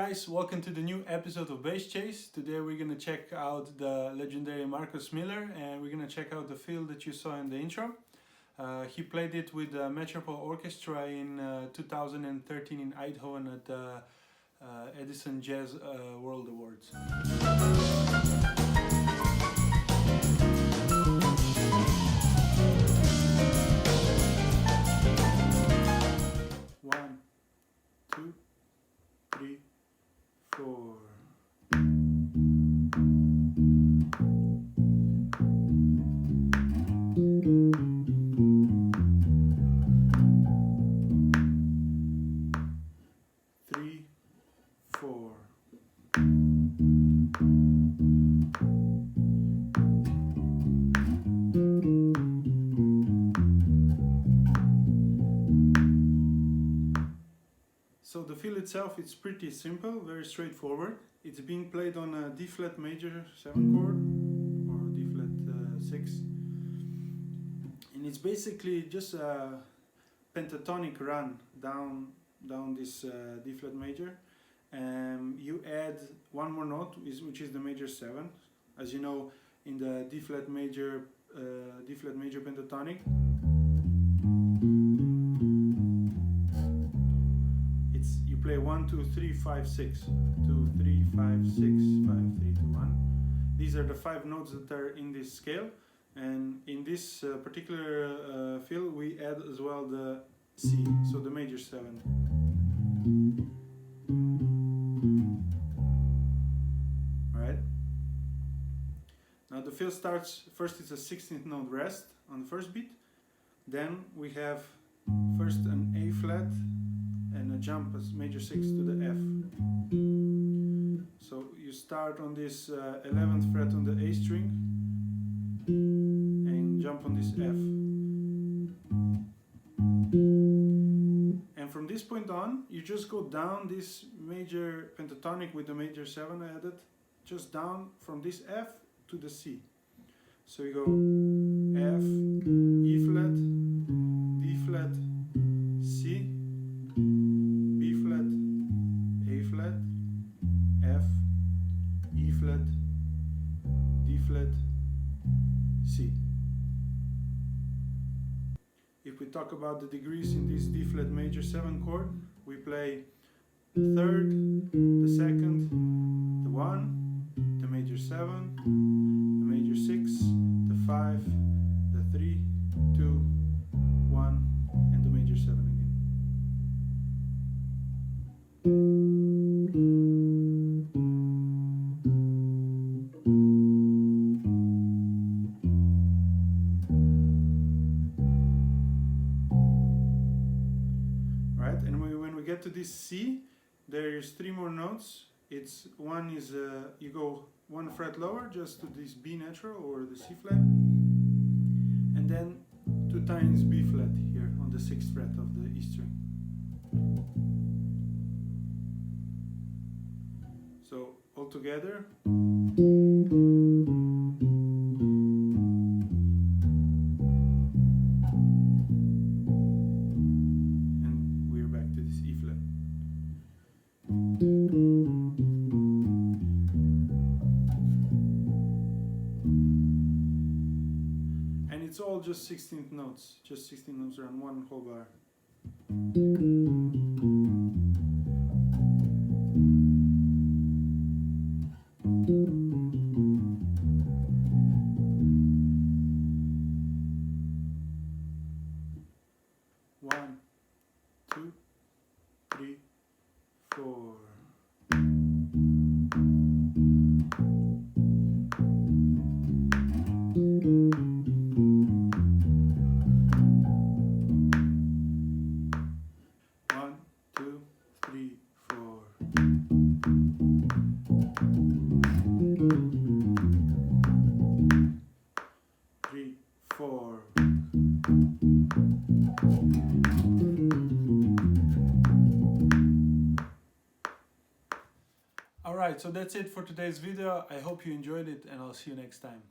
guys, welcome to the new episode of Bass Chase. Today we're gonna check out the legendary Marcus Miller and we're gonna check out the fill that you saw in the intro. He played it with the Metropole Orchestra in 2013 in Eindhoven at the Edison Jazz World Awards. One, two, three, four. Three, four. So the fill itself, it's pretty simple, very straightforward. It's being played on a D flat major 7 chord or D flat 6, and it's basically just a pentatonic run down this D flat major. You add one more note, which is the major 7. As you know, in the D flat major pentatonic, you play 1, 2, 3, 5, 6, 2, 3, 5, 6, 5, 3, 2, 1. These are the 5 notes that are in this scale, and in this particular fill we add as well the C, so the major 7. Alright. Now the fill starts, first it's a 16th note rest on the first beat, then we have first an A flat and a jump as major 6 to the F. So you start on this 11th fret on the A string and jump on this F. And from this point on, you just go down this major pentatonic with the major 7 added, just down from this F to the C. So you go F, E flat, D flat, C, B flat, A flat, F, E flat, D flat, C. If we talk about the degrees in this D flat major 7 chord, we play the 3rd, the 2nd, the 1, the major 7, the major 6, the 5, the 3, 2, 1, and the major 7 again. Right, and when we get to this C, there's 3 more notes. One is you go 1 fret lower, just to this B natural or the C flat, and then 2 times B flat here on the 6th fret of the E string. So all together. And we're back to this E flat. And it's all just 16th notes, just 16 notes around one whole bar. One, two, three, four. One, two, three, four. 3, 4. Alright, so that's it for today's video. I hope you enjoyed it and I'll see you next time.